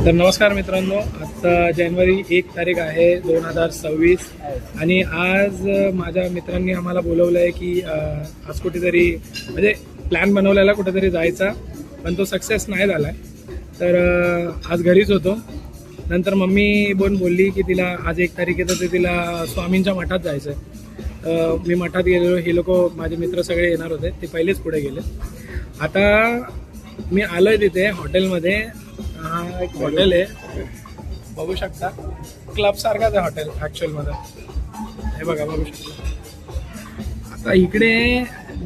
तर नमस्कार मित्रांनो, आता जानेवारी 1 तारीख आहे 2026 आणि आज माझ्या मित्रांनी आम्हाला बोलवलं आहे की आज कुठेतरी म्हणजे प्लॅन बनवलेला कुठेतरी जायचा, पण तो सक्सेस नाही झाला आहे. तर आज घरीच होतो. नंतर मम्मी बोलली की तिला आज 1 तारीख आहे तर तिला स्वामींच्या मठात जायचं आहे. मी मठात गेलेलो. हे लोक माझे मित्र सगळे येणार होते, ते पहिलेच पुढे गेले. आता मी आलो आहे तिथे हॉटेलमध्ये. हा एक हॉटेल आहे, बघू शकता. क्लब सारखाच आहे हॉटेल ॲक्च्युअलमध्ये. हे बघा, बघू शकता. आता इकडे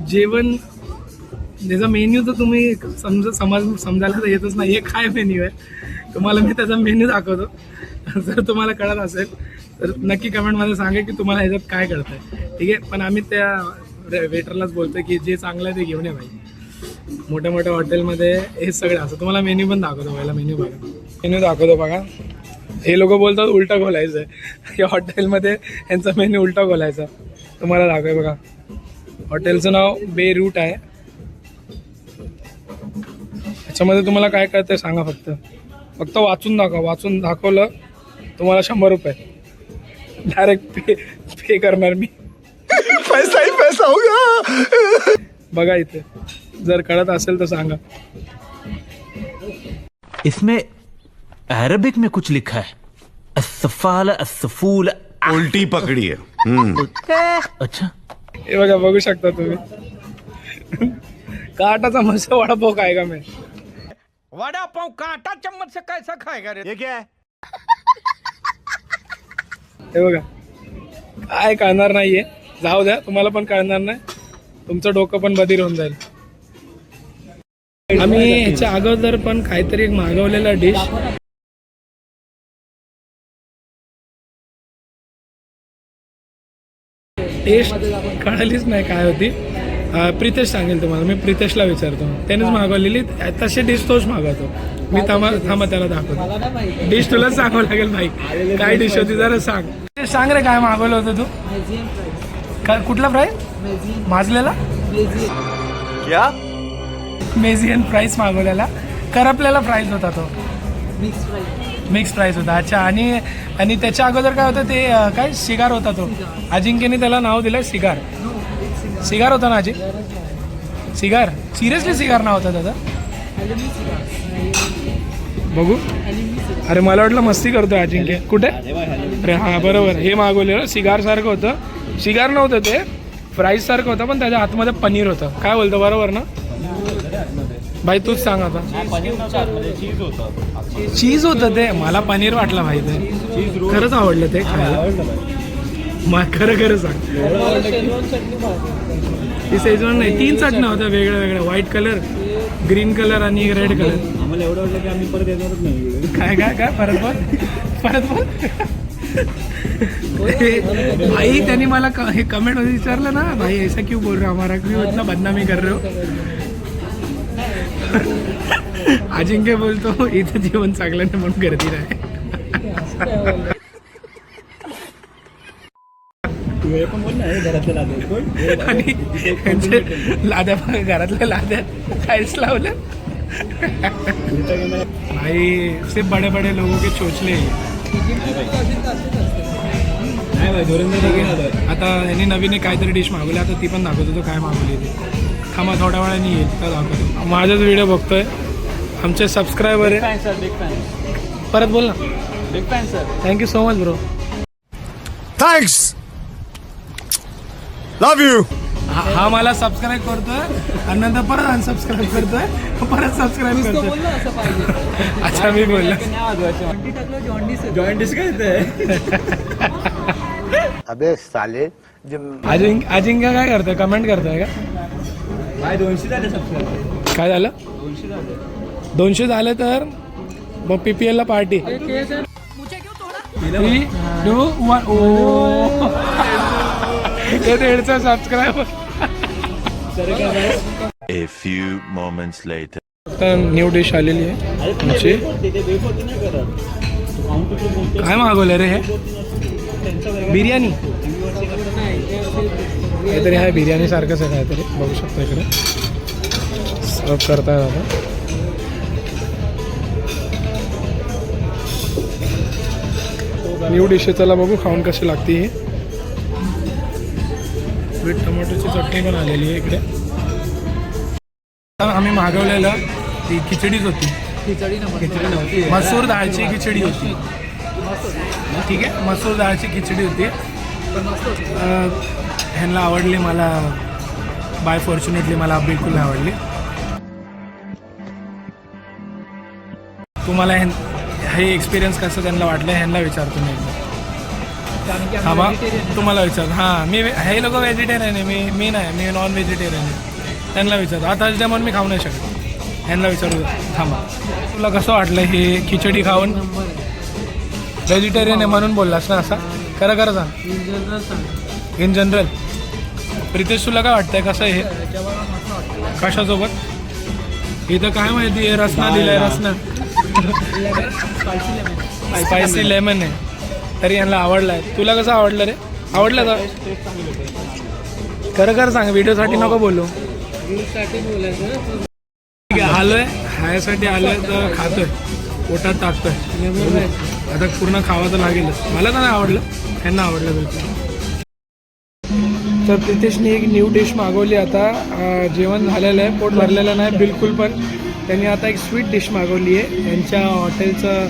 जेवण त्याचा मेन्यू तर तुम्ही समजायला तर येतच नाही. हे काय मेन्यू आहे तुम्हाला मी त्याचा मेन्यू दाखवतो. जर तुम्हाला कळत असेल तर नक्की कमेंटमध्ये सांगा की तुम्हाला ह्याच्यात काय कळत आहे. ठीक आहे, पण आम्ही त्या वेटरलाच बोलतो की जे चांगलं आहे ते घेऊन ये भाई. मोठ्या मोठ्या हॉटेलमध्ये हे सगळं असं. तुम्हाला मेन्यू पण दाखवतो. पहिला मेन्यू बघा, मेन्यू दाखवतो बघा. हे लोक बोलतात उलटा खोलायचं आहे. या हॉटेलमध्ये यांचा मेन्यू उलटा खोलायचा. तुम्हाला दाखवू बघा. हॉटेलचं नाव बेरूट आहे. याच्यामध्ये तुम्हाला काय कळतं सांगा. फक्त वाचून दाखवा. वाचून दाखवलं तुम्हाला 100 रुपये डायरेक्ट पे करणार मी. पैसा ही पैसा होगा. बघा इथे जर कळत असेल तर सांगा. इसमें अरबिक में कुछ लिखा है. अस्सफाल अस्सफूल उल्टी पकड़ी है. अच्छा, हे बघा, बघू शकता तुम्ही. काटाचा मस्त वडापाव काय का मी. वड़ा पाव कांटा चम्मच से कैसा खाएगा रे? ये क्या है? हे बघा, काय कळणार नाहीये. जाऊ द्या, तुम्हाला पण कळणार नाही. तुमचं डोकं पण बधीर होऊन जाईल. आम्ही ह्याच्या अगोदर पण काहीतरी एक मागवलेला डिश. टेस्ट कळालीच नाही काय होती. प्रितेश सांगेल तुम्हाला. मी प्रितेशला विचारतो. त्यानेच मागवलेली तशी डिश तोच मागवतो मी. थांबा त्याला दाखवतो. डिश तुलाच सांगावं लागेल भाई. काय डिश होती जरा सांग. सांग रे, काय मागवलं होतं तू? कुठला फ्राय? माजलेला क्या? मेझियन फ्राईज मागवलेला. करपलेला फ्राईज होता तो. मिक्स फ्राईज होता. अच्छा. आणि त्याच्या अगोदर काय होतं ते काय शिगार होता तो. अजिंक्यने त्याला नाव दिलं शिगार. शिगार होता ना अजिंक? शिगार? सिरियसली शिगार नाव होता त्याचा? बघू. अरे मला वाटलं मस्ती करतोय अजिंक्य. कुठे? अरे हां, बरोबर. हे मागवलेलं शिगार सारखं होतं. शिगार नव्हतं ते, फ्राईज सारखं होतं, पण त्याच्या आतमध्ये पनीर होतं. काय बोलतो, बरोबर ना भाई? तूच सांग आता. चीज होतं ते. मला पनीर वाटलं भाई. ते खरंच आवडलं ते खायला. मग खरं सांग. ती शेजवान नाही, 3 चटण्या होत्या वेगळ्या वेगळ्या. व्हाईट कलर, ग्रीन कलर आणि रेड कलर. आम्हाला एवढं वाटलं की आम्ही परत येणारच नाही. काय परत बोल. भाई त्यांनी मला हे कमेंट मध्ये विचारलं ना, भाई ऐसा क्यों बोल रहे हो, हमारा क्यों इतना बदनामी कर रहे हो. अजिंक्य बोलतो इथं जेवण चांगलं नाही म्हणून गर्दी नाही. पण बोल ना, घरातले लाद्या आणि लाद्या घरातल्या लाद्या काहीच लावलं भाई. सिर्फ बड़े बड़े लोगों के चोचले. नाही भाई, धोरण. आता यांनी नवीन एक काहीतरी डिश मागवली. आता ती पण दाखवतो तो काय मागवली ती. थांबा, थोड्या वेळाने येईल तर दाखवतो. माझाच व्हिडिओ बघतोय, आमचे सबस्क्रायबर आहे. Big fan. परत बोल ना. Big fan sir. Thank you so much bro. Thanks. Love you. हा मला सबस्क्राईब करतोय आणि नंतर परत अनसबस्क्राईब करतोय, परत सबस्क्राईब करतोय. अच्छा, मी बोललो. जॉईंट काय येते? अबे साले. अजिंक्य काय करतोय? कमेंट करतोय का? भाई 200 झाले सबस्क्राईब. काय झालं? 200 झाले तर मग PPL ला पार्टी. 3, 2, 1. ओ ते 150 subscriber. A few moments later. आता न्यू डिश आलेली आहे आमची. काय मागवलं रे हे? बिर्याणी काहीतरी आहे. बिर्याणी सारखंच आहे काहीतरी. बघू शकतो इकडे सर्व करताय आता. न्यू डिश आहे. चला बघू खाऊन कशी लागते ही. विथ टोमॅटोची चटणी पण आलेली आहे इकडे. आम्ही मागवलेलं ती खिचडीच होती. खिचडी नव्हती. मसूर डाळची खिचडी होती. ठीक आहे, मसूर डाळची खिचडी होती. ह्यांना आवडली, मला बाय फॉर्च्युनेटली मला बिलकुल नाही आवडली. तुम्हाला हे एक्सपिरियन्स कसं त्यांना वाटलं ह्यांना विचारतो मी. हा बा तुम्हाला विचार. हां मी हे लोक व्हेजिटेरियन आहे, मी नाही, मी नॉन व्हेजिटेरियन आहे. त्यांना विचारतो. आता त्यामुळे मी खाऊ नाही शकत. ह्यांना विचारू थांबा. तुला कसं वाटलं हे खिचडी खाऊन? व्हेजिटेरियन आहे म्हणून बोललास ना असा? खरं खरं सांग. इन जनरल प्रितेश तुला काय वाटतंय कसं आहे हे? कशासोबत? इथं काय माहिती आहे, रसना दिलाय. रसना स्पायसी लेमन आहे. तरी यांना आवडला आहे. तुला कसं आवडलं रे? आवडलं का? खरं खरं सांग, व्हिडिओसाठी नको बोलू. ठीक आहे, आलोय ह्यासाठी आलोय तर खातोय, पोटात टाकतोय. आता पूर्ण खावं तर लागेलच. मला तर नाही आवडलं, ह्यांना आवडलं बिलकुल. तर प्रितेशने एक न्यू डिश मागवली. आता जेवण झालेलं आहे, पोट भरलेलं नाही बिलकुल. पण त्यांनी आता एक स्वीट डिश मागवली आहे. त्यांच्या हॉटेलचं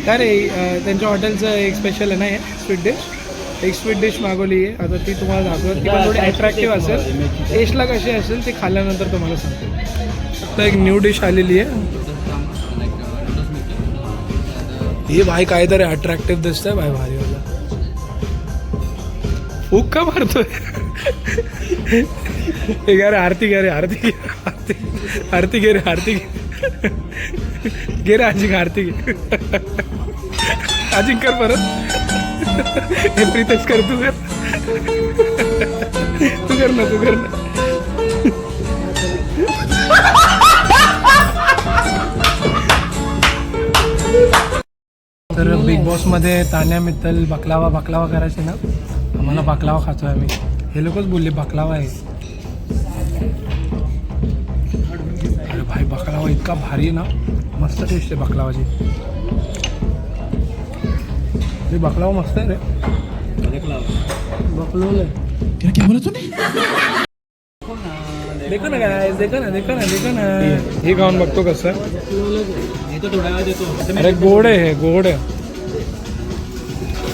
काय रे, त्यांच्या हॉटेलचं एक स्पेशल आहे ना हे स्वीट डिश. एक स्वीट डिश मागवली आहे. आता ती तुम्हाला दाखवत. ती पण थोडी अट्रॅक्टिव्ह असेल, टेस्टला कशी असेल ते खाल्ल्यानंतर तुम्हाला सांगतो. आता एक न्यू डिश आलेली आहे. हे भाई काहीतरी अट्रॅक्टिव्ह दिसतंय भाई, भारीवाला. फूक का मारतोय? हे घ्या रे आरती, घ्या रे आरती, आरती घे रे आरती, घे रे आजी, आरती घे. अजिंकर परत हे प्रितेश कर, तू कर, तू कर ना, तू कर ना. तर बिग बॉसमध्ये तान्या मित्तल बकलावा करायचे ना, आम्हाला बकलावा खातोय आम्ही. हे लोकच बोलले बकलावा आहे. अरे भाई बकलावा इतका भारी ना, मस्त टेस्ट आहे बकलावाची. हे बकलावा मस्त आहे रे. बकलोल आहे. क्या बोला तूने? देखो ना गाइस, देखो ना, देखो ना, देखो ना. हे खाऊन बघतो कसं. अरे गोड आहे, हे गोड आहे.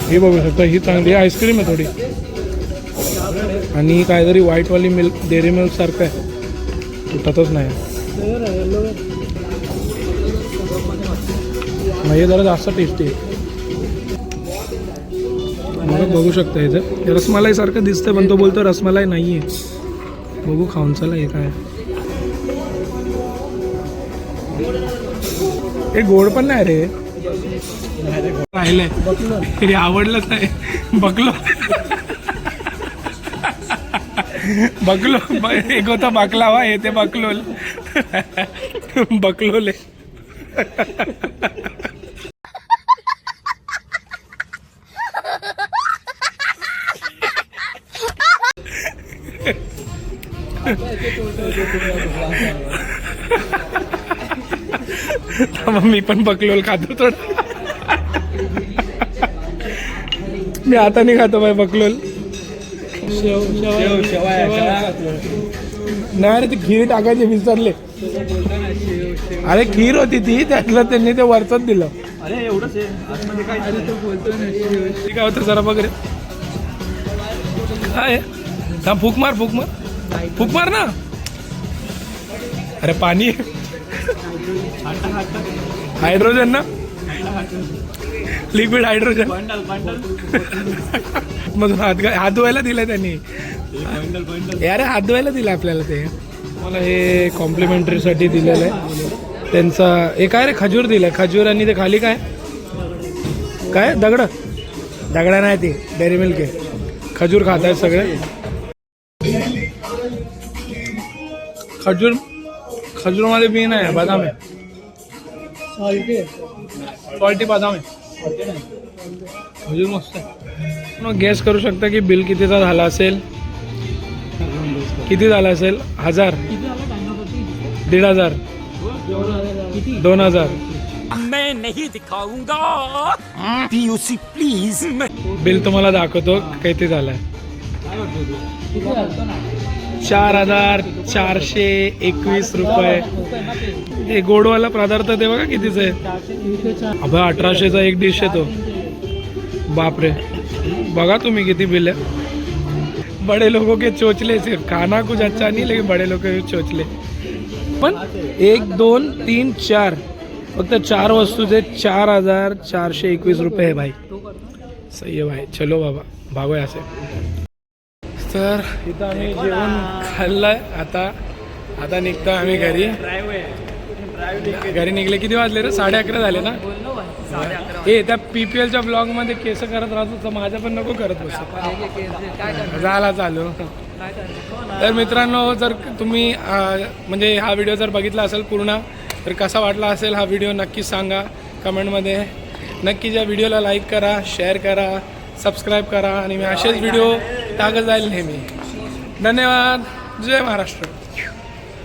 हे बघू शकता, ही चांगली आईस्क्रीम आहे थोडी. आणि ही काहीतरी व्हाईटवाली मिल्क, डेअरी मिल्क सारखं आहे, तुटतच नाही. हे जरा जास्त टेस्टी आहे. मला बघू शकता इथं रसमलाई सारखं दिसतंय, पण तो बोलतो रसमलाई नाही आहे. बघू खाऊन चला हे काय. हे गोड पण नाही रे, राहिलंय. हे आवडलंच नाही. बकलो बकलो एक होता बकलावा, हे ते बकलोल. बकलोल आहे. मी पण बकलोल खातो थोडं. मी आता नाही खातो बाय बकलोल. नाही रे, ती खीर टाकायची विसरले. अरे खीर होती ती, त्यातलं त्यांनी ते वरचंच दिलं. अरे एवढंच आहे काय होतं जरा बघ रे. काय थांब, फूक मार, फूक मार, फूक मार ना. अरे पाणी, हायड्रोजन ना, लिक्विड हायड्रोजन. मग हात धुवायला दिलाय त्यांनी. अरे हात धुवायला दिलं आपल्याला ते. मला हे कॉम्प्लिमेंटरीसाठी दिलेलं आहे. त्यांचा हे काय रे, खजूर दिलाय, खजूर. आणि ते खाली काय काय दगडा नाही, ते डेअरी मिल्क आहे. खजूर खात आहेत सगळे. खजूरमध्ये बी नाही, बदाम आहे. सॉल्टी बदाम आहे. खजूर मस्त आहे. मग गेस करू शकता की बिल कितीचा झाला असेल. किती झाला असेल? 1000, 1500, 2000, मैं नहीं दिखाऊंगा। PUC please. बिल तुम्हाला दाखवतो किती झालंय. 4,421 रुपये. हे गोडवाला पदार्थ ते बघा कितीच आहे. अबा 1,800चा एक डिश आहे तो. बापरे, बघा तुम्ही किती बिल आहे. बड़े लोगों के चोचले सिर्फ खाना कुछ अच्छा नहीं, लेकिन बड़े लोगों के चोचले. पण 1 2 3 4 फक्त 4 वस्तूचे 4,421 रुपये आहे भाई. सही आहे भाई. चलो बाबा भागोय असे. तर इथं आम्ही जेवण खाल्लंय. आता निघतो आम्ही घरी. निघले किती वाजले रे? 11:30 झाले ना. हे त्या PPLच्या ब्लॉगमध्ये केस करत राहतो तर माझ्या पण नको करत बसू. झाला चालू. तर मित्रांनो, जर तुम्ही म्हणजे हा व्हिडिओ जर बघितला असेल पूर्ण, तर कसा वाटला असेल हा व्हिडिओ नक्कीच सांगा कमेंटमध्ये. नक्की या व्हिडिओला लाईक करा, शेअर करा, सबस्क्राईब करा आणि मी असेच व्हिडिओ टाकत जाईल नेहमी. धन्यवाद. जय महाराष्ट्र.